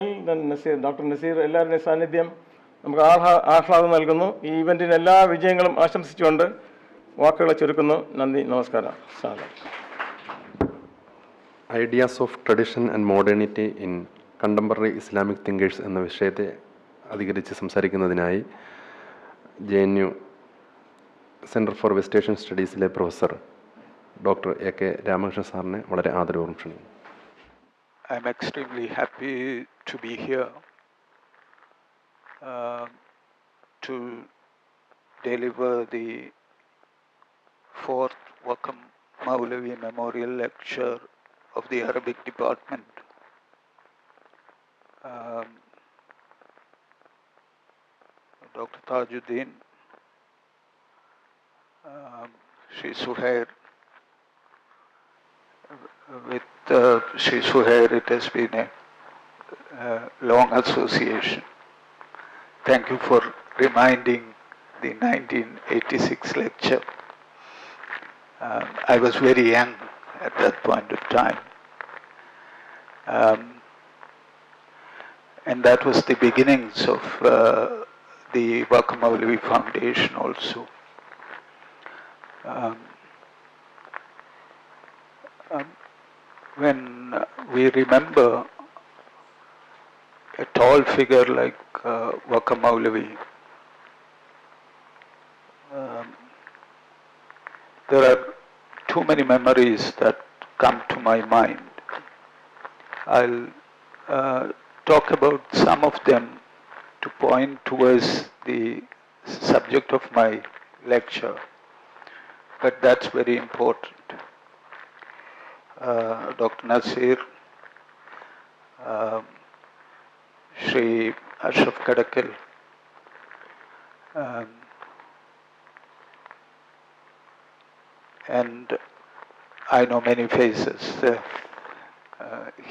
Naseer, doctor Naseer എല്ലാവരുടെയും സാന്നിധ്യം നമുക്ക് ആഹ്ലാദം നൽകുന്നു. ഈ ഇവൻറ്റിന് എല്ലാ വിജയങ്ങളും ആശംസിച്ചുകൊണ്ട് വാക്കുകളെ ചുരുക്കുന്നു. നന്ദി, നമസ്കാരം. Ideas of tradition and modernity in contemporary Islamic thinkers എന്ന വിഷയത്തെ അധികരിച്ച് സംസാരിക്കുന്നതിനായി JNU centre for West Asian സ്റ്റഡീസിലെ പ്രൊഫസർ ഡോക്ടർ AK രാമകൃഷ്ണൻ സാറിനെ വളരെ ആദരവോടും ക്ഷണിക്കുന്നു. I'm extremely happy to be here to deliver the fourth Vakkom Moulavi Memorial Lecture of the Arabic Department. Dr. Tajuddin, Shri Suhair, with Shri Suhair, it has been a long association. Thank you for reminding the 1986 lecture. I was very young at that point of time. And that was the beginnings of the Vakkom Moulavi Foundation also. When we remember a tall figure like Vakkom Moulavi, there are too many memories that come to my mind. I'll talk about some of them to point towards the subject of my lecture, but that's very important. Dr. Nasir, Shri Ashraf Kadakal, and I know many faces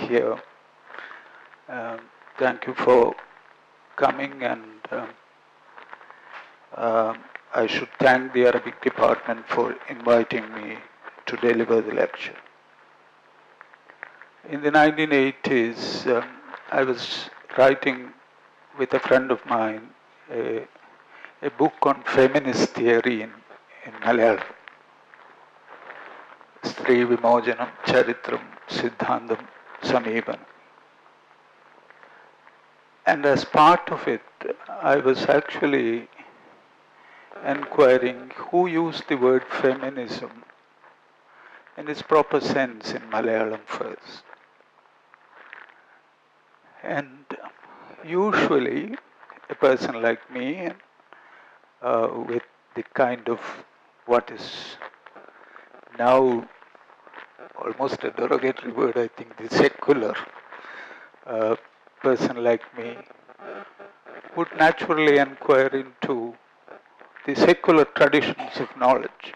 here. Thank you for coming, and I should thank the Arabic department for inviting me to deliver the lecture. In the 1980s, I was writing with a friend of mine a book on feminist theory in Malayalam. Stri Vimojanam, Charitram, Siddhantam, Sameepanam. And as part of it, I was actually inquiring who used the word feminism in its proper sense in Malayalam first. And usually, a person like me, with the kind of what is now almost a derogatory word, I think, the secular person like me, would naturally inquire into the secular traditions of knowledge.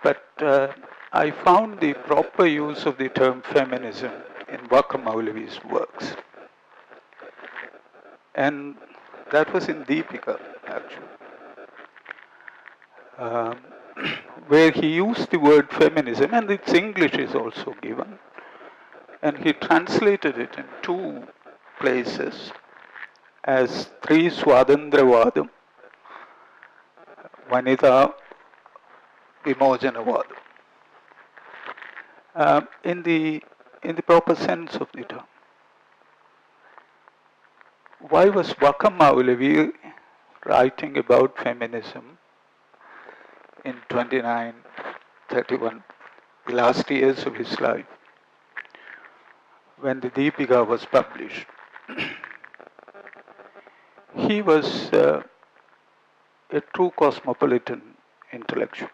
But I found the proper use of the term feminism in Vakkom Moulavi's works. And that was in Deepika, actually, where he used the word feminism, and its English is also given, and he translated it in two places as Tri Swadandravadam, Vanitha Vimojanavadam, in the proper sense of the term. Why was Vakkom Moulavi writing about feminism in 29, 31, the last years of his life, when the Deepika was published? He was a true cosmopolitan intellectual,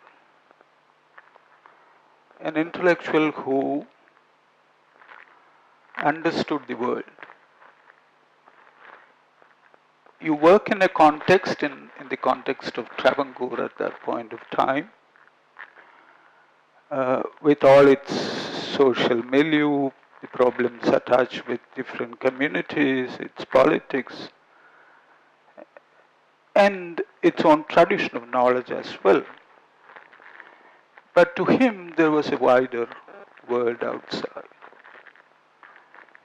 an intellectual who understood the world. You work in a context, in the context of Travancore at that point of time, with all its social milieu, the problems attached with different communities, its politics, and its own tradition of knowledge as well. But to him, there was a wider world outside.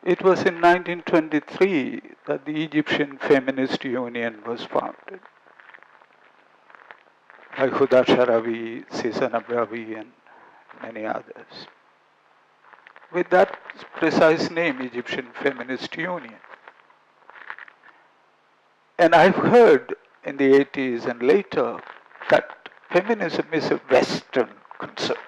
It was in 1923 that the Egyptian Feminist Union was founded by Huda Sharawi, Sisan Abrawi, and many others, with that precise name, Egyptian Feminist Union. And I've heard in the 80s and later that feminism is a Western concept.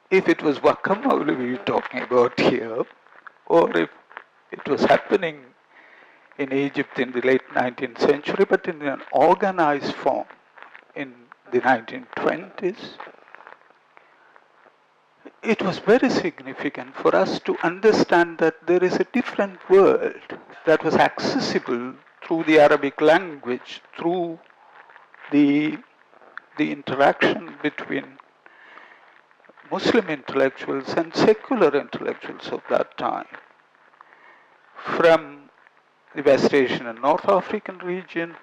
If it was Vakkom Moulavi talking about here, or if it was happening in Egypt in the late 19th century, but in an organized form in the 1920s, it was very significant for us to understand that there is a different world that was accessible through the Arabic language, through the interaction between Muslim intellectuals and secular intellectuals of that time, from the West Asian and North African region.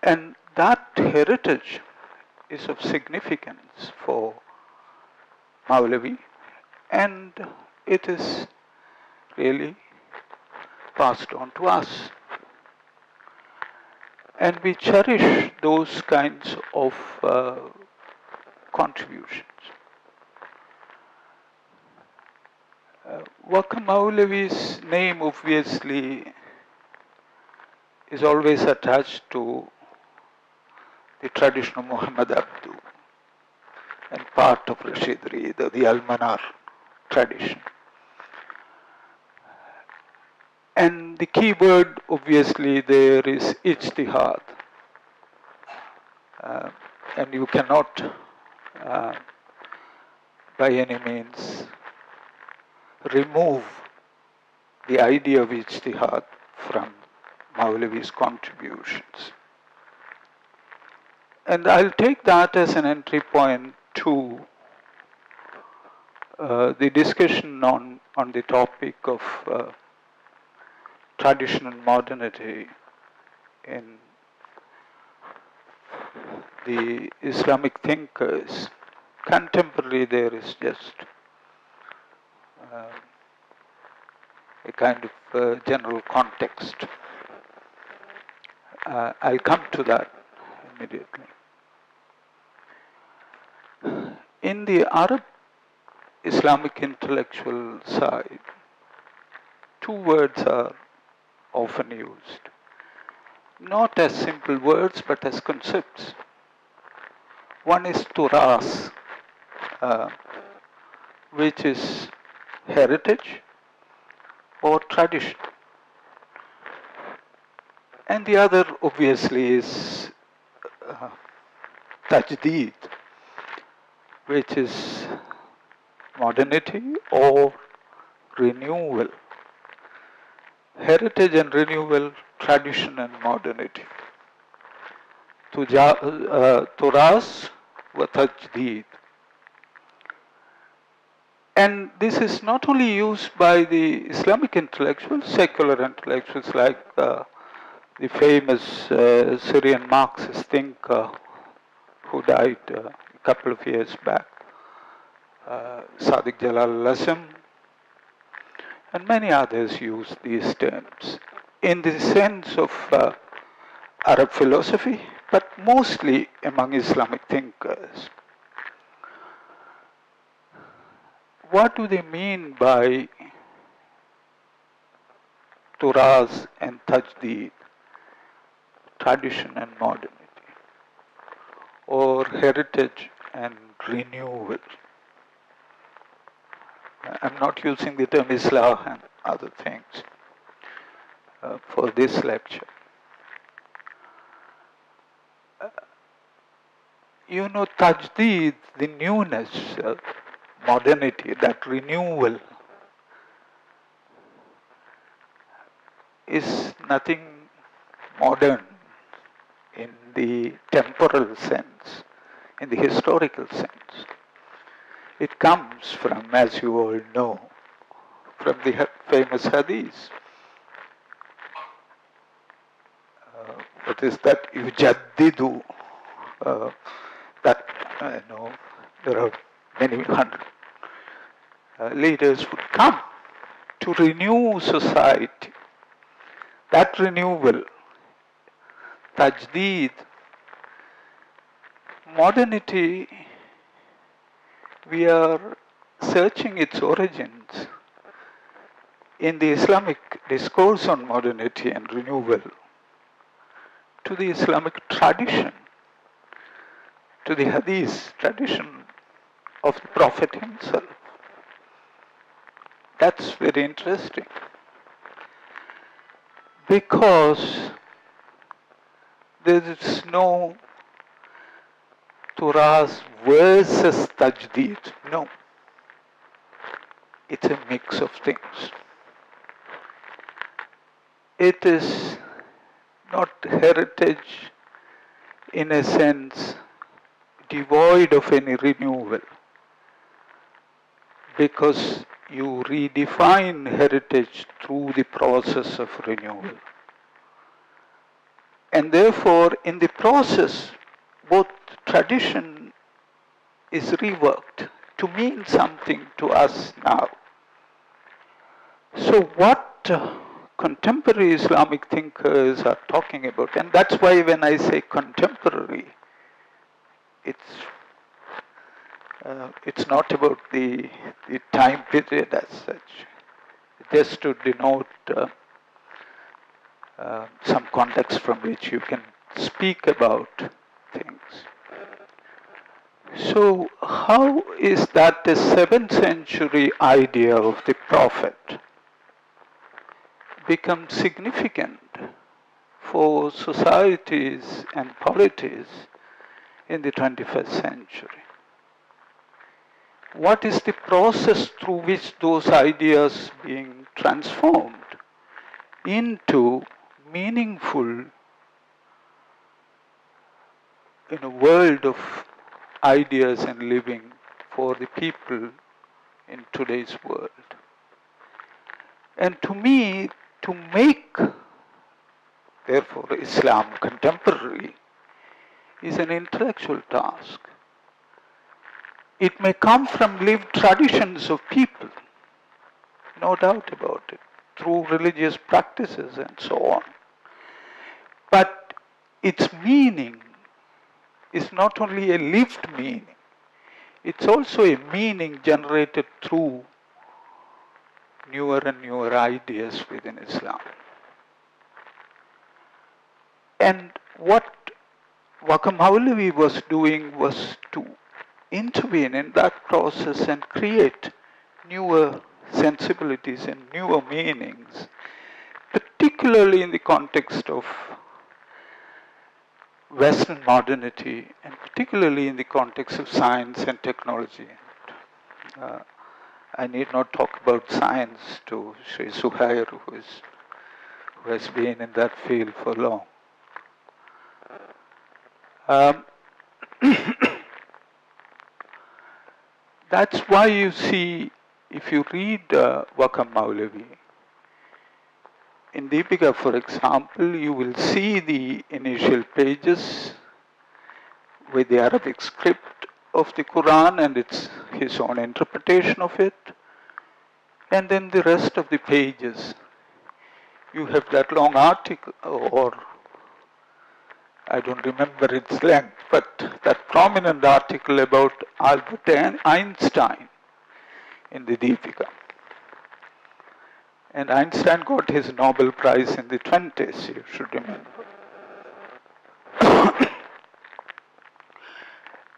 And that heritage is of significance for Moulavi, and it is really passed on to us. And we cherish those kinds of contributions. Vakkom Moulavi's name obviously is always attached to the tradition of Muhammad Abdu and part of Rashid Rida, the Al-Manar tradition. And the key word obviously there is ijtihad. And you cannot by any means remove the idea of ijtihad from Moulavi's contributions. And I'll take that as an entry point to the discussion on the topic of tradition and modernity in the Islamic thinkers. Contemporary, there is just a kind of general context. I'll come to that immediately. In the Arab Islamic intellectual side, two words are often used, not as simple words but as concepts. One is turas, which is heritage or tradition. And the other obviously is tajdeed, which is modernity or renewal. Heritage and renewal, tradition and modernity. Turas wa tajdeed. And this is not only used by the Islamic intellectuals, secular intellectuals like the famous Syrian Marxist thinker who died a couple of years back, Sadiq Jalal al-Asam, and many others use these terms in the sense of Arab philosophy, but mostly among Islamic thinkers. What do they mean by turas and tajdeed, tradition and modernity, or heritage and renewal? I'm not using the term Islah and other things for this lecture. Tajdeed, the newness, modernity, that renewal, is nothing modern in the temporal sense, in the historical sense. It comes from, as you all know, from the famous hadith. What is that? Yujaddidu. There are many hundred leaders would come to renew society. That renewal, tajdeed, modernity, we are searching its origins in the Islamic discourse on modernity and renewal, to the Islamic tradition, to the Hadith tradition of the Prophet himself. That's very interesting, because there is no Turas versus Tajdeed. No. It's a mix of things. It is not heritage in a sense devoid of any renewal, because you redefine heritage through the process of renewal. And therefore, in the process, both tradition is reworked to mean something to us now. So what contemporary Islamic thinkers are talking about, and that's why when I say contemporary, it's not about the time period as such, just to denote some context from which you can speak about things. So how is that a 7th century idea of the Prophet become significant for societies and polities in the 21st century? What is the process through which those ideas being transformed into meaningful in a world of ideas and living for the people in today's world? And to me, to make, therefore, Islam contemporary is an intellectual task. It may come from lived traditions of people, no doubt about it, through religious practices and so on. But its meaning is not only a lived meaning, it's also a meaning generated through newer and newer ideas within Islam. And what Vakkom Moulavi was doing was to intervene in that process and create newer sensibilities and newer meanings, particularly in the context of Western modernity, and particularly in the context of science and technology. I need not talk about science to Sri Suhair, who has been in that field for long. That's why you see, if you read Vakkom Moulavi, in Deepika, for example, you will see the initial pages with the Arabic script of the Quran and it's his own interpretation of it. And then the rest of the pages, you have that long article, or I don't remember its length, but that prominent article about Albert Einstein in the Deepika. And Einstein got his Nobel Prize in the 20s, you should remember.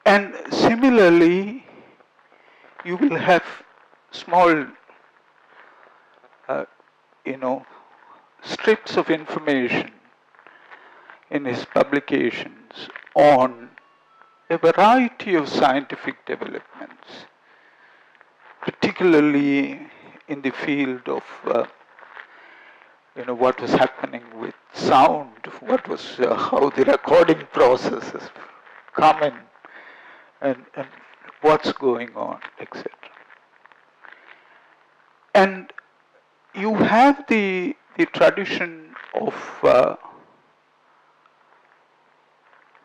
And similarly, you will have small, strips of information in his publications on a variety of scientific developments, particularly in the field of what was happening with sound, what was how the recording processes come in, and what's going on, etc. And you have the tradition of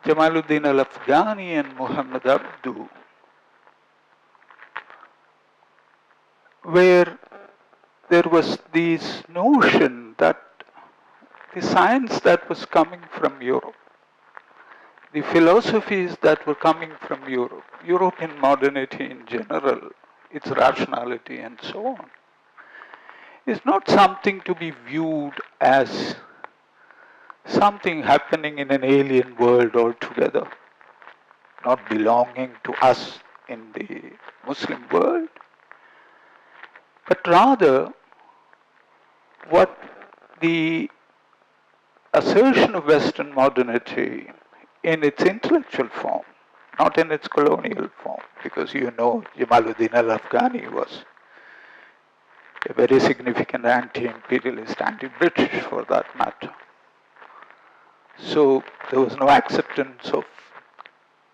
Jamaluddin al-Afghani and Muhammad Abdu, where there was this notion that the science that was coming from Europe, the philosophies that were coming from Europe, European modernity in general, its rationality and so on, is not something to be viewed as something happening in an alien world altogether, not belonging to us in the Muslim world, but rather what the assertion of Western modernity in its intellectual form, not in its colonial form, because you know Jamaluddin al-Afghani was a very significant anti-imperialist, anti-British for that matter. So there was no acceptance of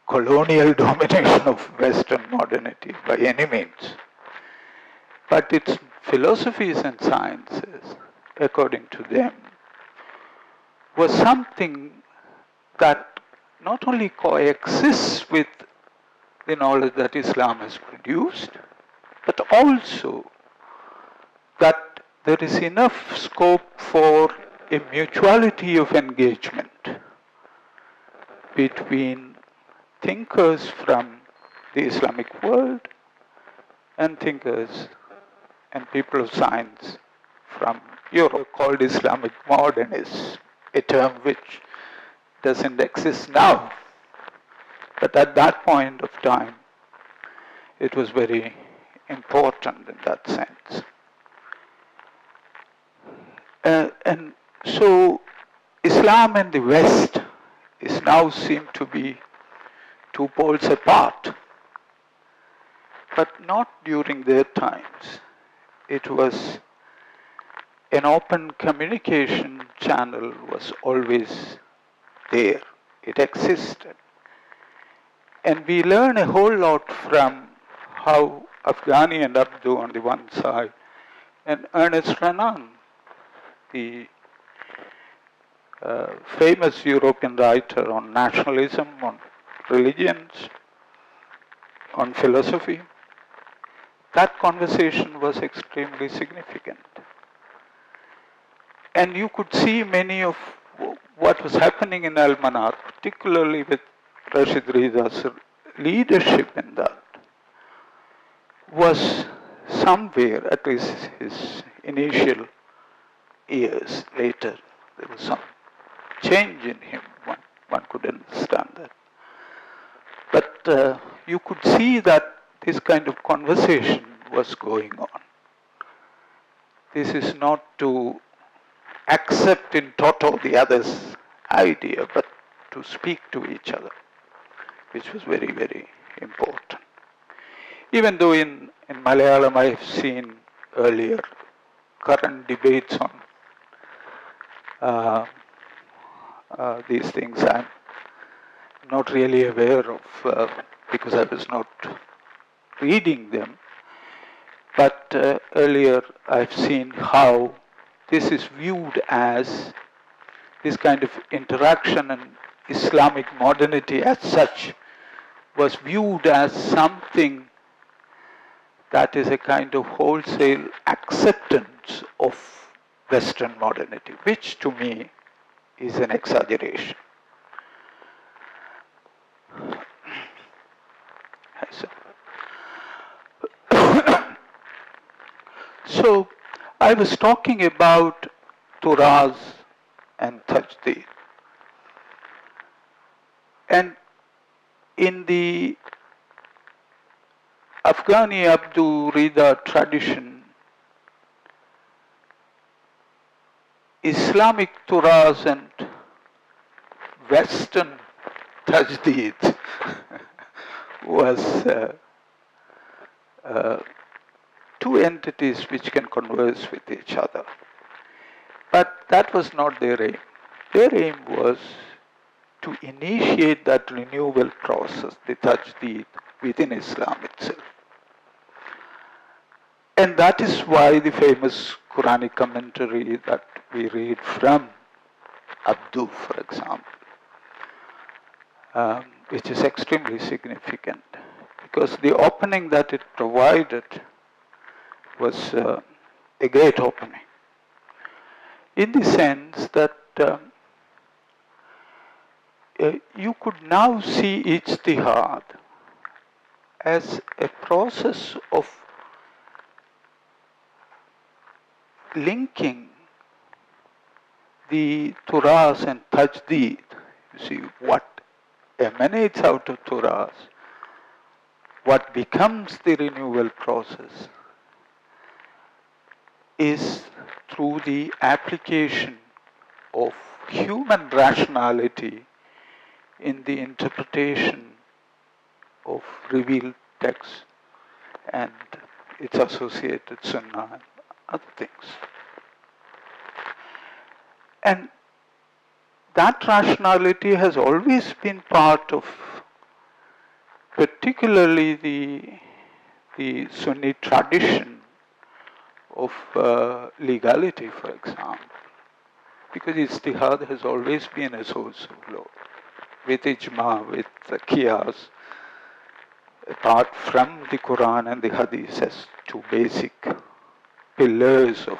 colonial domination of Western modernity by any means. But its philosophies and sciences, according to them, was something that not only coexists with the knowledge that Islam has produced, but also that there is enough scope for a mutuality of engagement between thinkers from the Islamic world and thinkers and people of science from Europe, called Islamic modernists, a term which doesn't exist now. But at that point of time, it was very important in that sense. And so Islam and the West is now seem to be two poles apart. But not during their times. It was an open communication channel was always there. It existed. And we learn a whole lot from how Afghani and Abdu on the one side, and Ernest Renan, the famous European writer on nationalism, on religions, on philosophy, that conversation was extremely significant. And you could see many of what was happening in Al-Manar, particularly with Rashid Riza's leadership in that, was somewhere, at least his initial years later, there was some change in him. One could understand that. But you could see that this kind of conversation was going on. This is not to accept in toto the other's idea, but to speak to each other, which was very, very important. Even though in Malayalam I have seen earlier current debates on these things, I'm not really aware of because I was not reading them. But earlier I've seen how this is viewed as this kind of interaction, and Islamic modernity as such was viewed as something that is a kind of wholesale acceptance of Western modernity, which to me is an exaggeration. So I was talking about Turaz and Tajdeed. And in the Afghani Abdu Rida tradition, Islamic Turaz and Western Tajdeed was two entities which can converse with each other. But that was not their aim. Their aim was to initiate that renewal process, the Tajdeed, within Islam itself. And that is why the famous Quranic commentary that we read from Abdu, for example, which is extremely significant, because the opening that it provided was a great opening, in the sense that you could now see ijtihad as a process of linking the Turas and Tajdeed. You see, what emanates out of Turas, what becomes the renewal process, is through the application of human rationality in the interpretation of revealed texts and its associated sunnah and other things. And that rationality has always been part of particularly the Sunni tradition of legality, for example, because ijtihad has always been a source of law. With ijma, with qiyas, apart from the Quran and the Hadith as two basic pillars of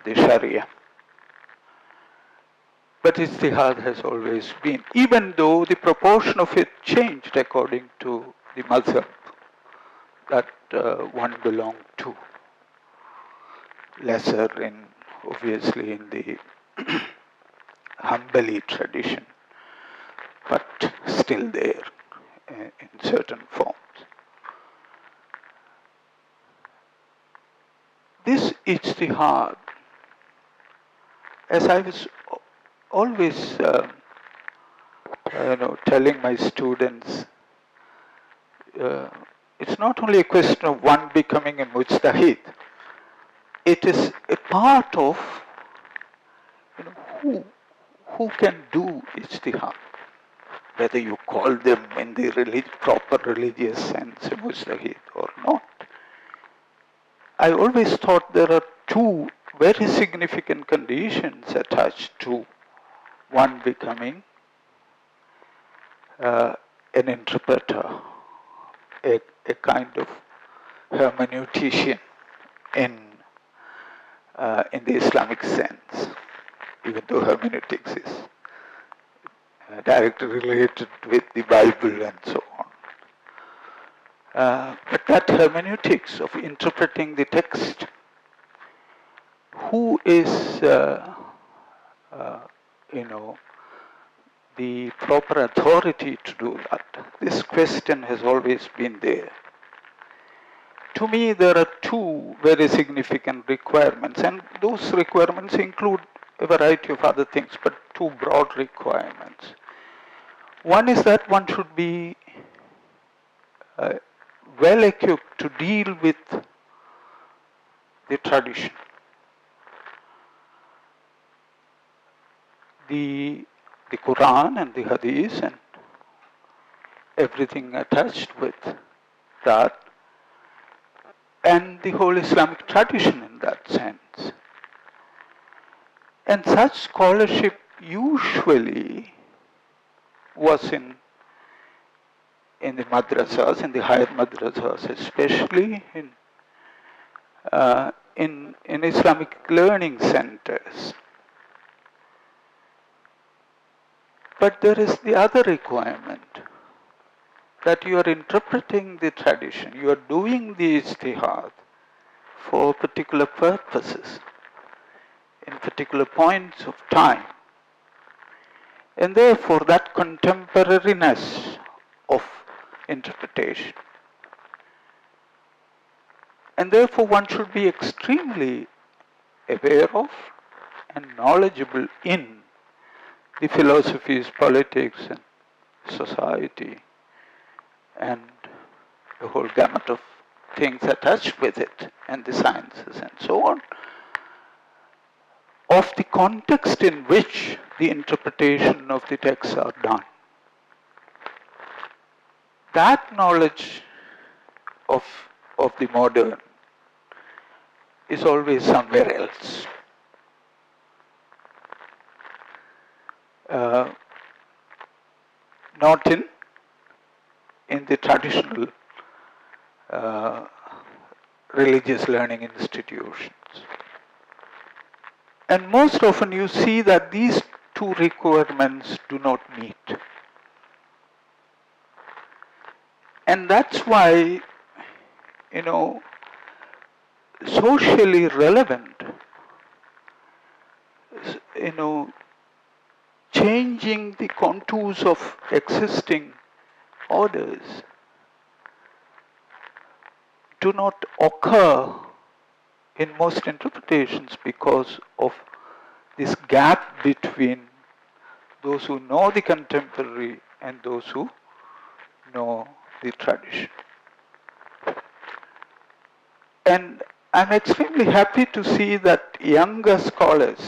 the Sharia. But ijtihad has always been, even though the proportion of it changed according to the madhab that one belonged to. Lesser in, obviously, in the Hanbali tradition, but still there in certain forms. This ijtihad, as I was always telling my students, it's not only a question of one becoming a mujtahid, it is a part of who can do ijtihad, whether you call them in the proper religious sense a mujtahid or not. I always thought there are two very significant conditions attached to one becoming an interpreter, a kind of hermeneutician in the Islamic sense, even though hermeneutics is directly related with the Bible and so on. But that hermeneutics of interpreting the text, who is, the proper authority to do that? This question has always been there. To me, there are two very significant requirements, and those requirements include a variety of other things, but two broad requirements. One is that one should be well equipped to deal with the tradition. The Quran and the Hadith and everything attached with that, and the whole Islamic tradition in that sense. And such scholarship usually was in the madrasas, in the higher madrasas, especially in Islamic learning centers. But there is the other requirement, that you are interpreting the tradition, you are doing the ijtihad for particular purposes, in particular points of time. And therefore that contemporariness of interpretation. And therefore one should be extremely aware of and knowledgeable in the philosophies, politics, and society, and the whole gamut of things attached with it, and the sciences and so on, of the context in which the interpretation of the texts are done. That knowledge of the modern is always somewhere else. Not in the traditional religious learning institutions. And most often you see that these two requirements do not meet. And that's why, socially relevant, changing the contours of existing orders do not occur in most interpretations because of this gap between those who know the contemporary and those who know the tradition. And I'm extremely happy to see that younger scholars,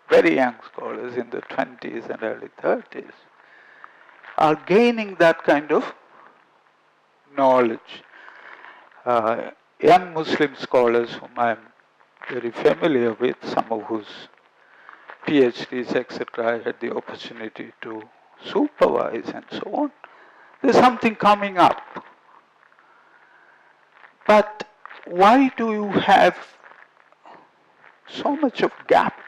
very young scholars in the 20s and early 30s, are gaining that kind of knowledge. Young Muslim scholars whom I'm very familiar with, some of whose PhDs, etc., I had the opportunity to supervise and so on. There's something coming up. But why do you have so much of gap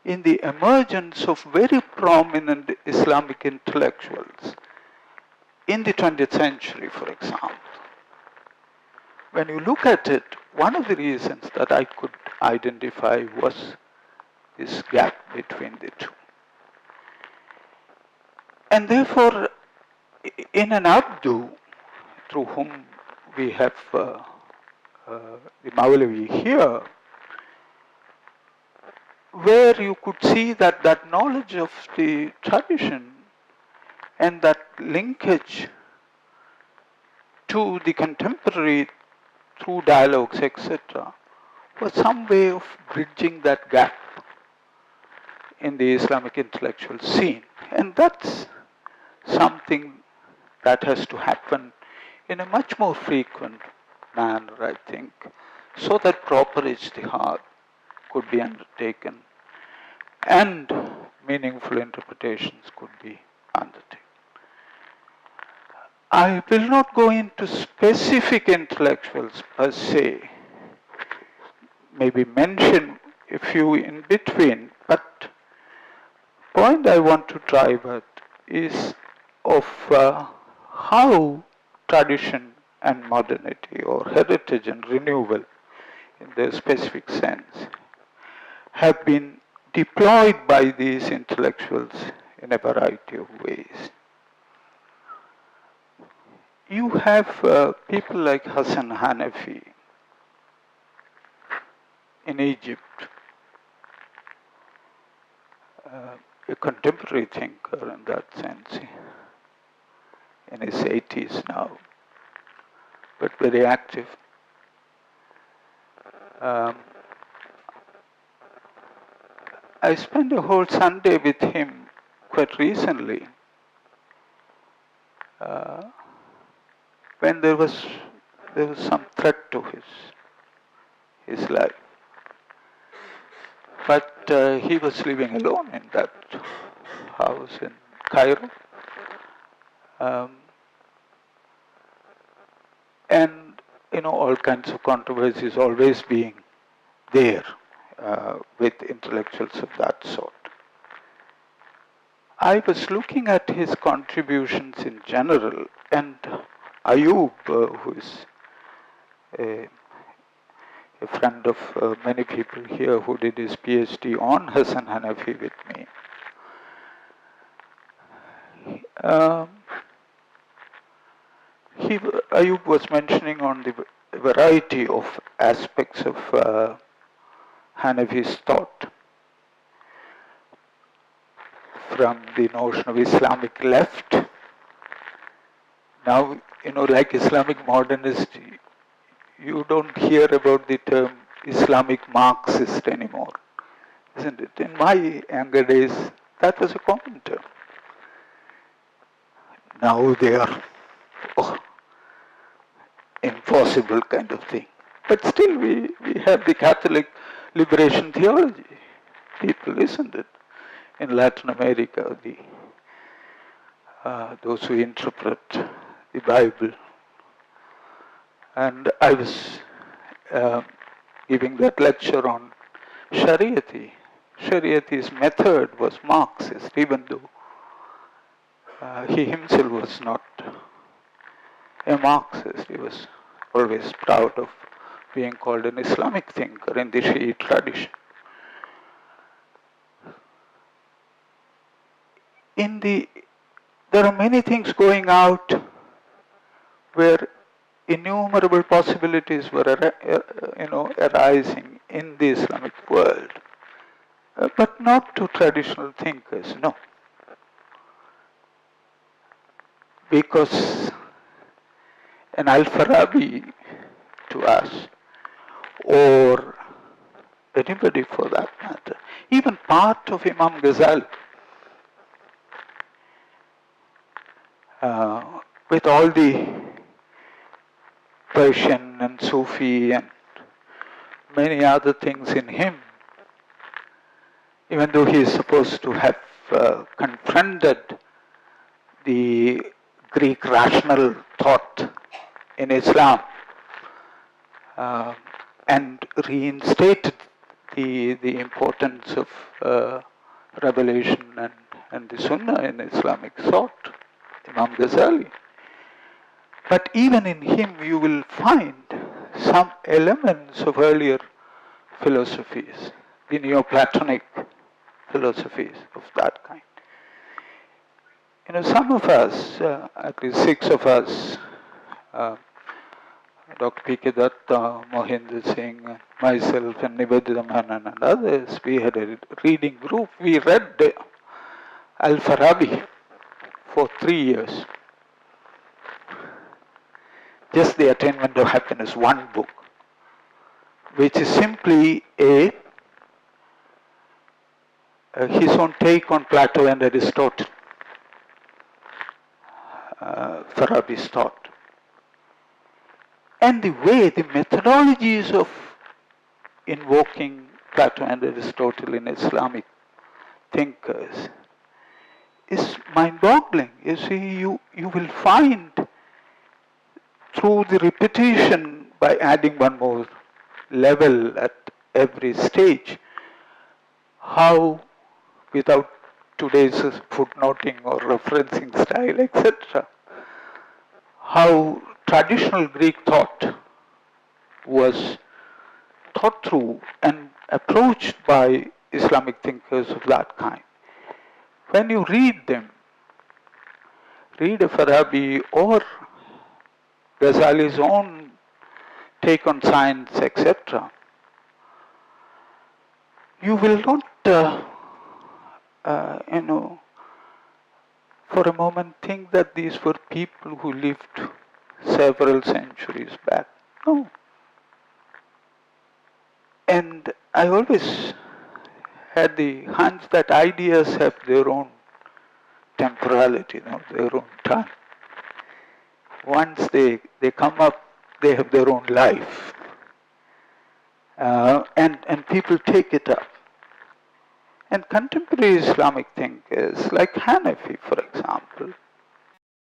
in the emergence of very prominent Islamic intellectuals in the 20th century, for example? When you look at it, one of the reasons that I could identify was this gap between the two. And therefore, in an Abdu, through whom we have the Moulavi here, where you could see that that knowledge of the tradition and that linkage to the contemporary through dialogues, etc., was some way of bridging that gap in the Islamic intellectual scene. And that's something that has to happen in a much more frequent manner, I think, so that proper ijtihad could be undertaken and meaningful interpretations could be undertaken. I will not go into specific intellectuals per se, maybe mention a few in between, but the point I want to drive at is of how tradition and modernity, or heritage and renewal in the specific sense, have been deployed by these intellectuals in a variety of ways. You have people like Hassan Hanafi in Egypt, a contemporary thinker in that sense, in his 80s now, but very active. I spent a whole Sunday with him quite recently, when there was some threat to his life. But he was living alone in that house in Cairo. And all kinds of controversies always being there with intellectuals of that sort. I was looking at his contributions in general, and Ayub, who is a friend of many people here who did his PhD on Hassan Hanafi with me, Ayub was mentioning on the variety of aspects of Hanafi's thought, from the notion of Islamic left. Now, like Islamic modernist, you don't hear about the term Islamic Marxist anymore, isn't it? In my younger days, that was a common term. Now they are impossible kind of thing. But still we have the Catholic liberation theology people, isn't it? In Latin America, those who interpret the Bible And I was giving that lecture on Shariati. Shariati's method was Marxist, even though he himself was not a Marxist. He was always proud of being called an Islamic thinker in the Shiite tradition. There are many things going out where innumerable possibilities were arising in the Islamic world, but not to traditional thinkers, no. Because an Al-Farabi to us, or anybody for that matter, even part of Imam Ghazali, with all the Persian and Sufi and many other things in him, even though he is supposed to have confronted the Greek rational thought in Islam and reinstated the importance of revelation and the Sunnah in Islamic thought, Imam Ghazali. But even in him you will find some elements of earlier philosophies, the Neoplatonic philosophies of that kind. Some of us, at least 6 of us, Dr. P.K. Datta, Mohinder Singh, myself and Nivedita Menon and others, we had a reading group. We read Al-Farabi for 3 years. Just the Attainment of Happiness, one book, which is simply his own take on Plato and Aristotle, Farabi's thought. And the way, the methodologies of invoking Plato and Aristotle in Islamic thinkers is mind-boggling. You see, you will find through the repetition, by adding one more level at every stage, how, without today's footnoting or referencing style, etc., how traditional Greek thought was thought through and approached by Islamic thinkers of that kind. When you read them, read a Farabi or Ghazali's own take on science, etc., you will not, for a moment think that these were people who lived several centuries back. No. And I always had the hunch that ideas have their own temporality, their own time. Once they come up, they have their own life. And people take it up. And contemporary Islamic thinkers, like Hanafi, for example,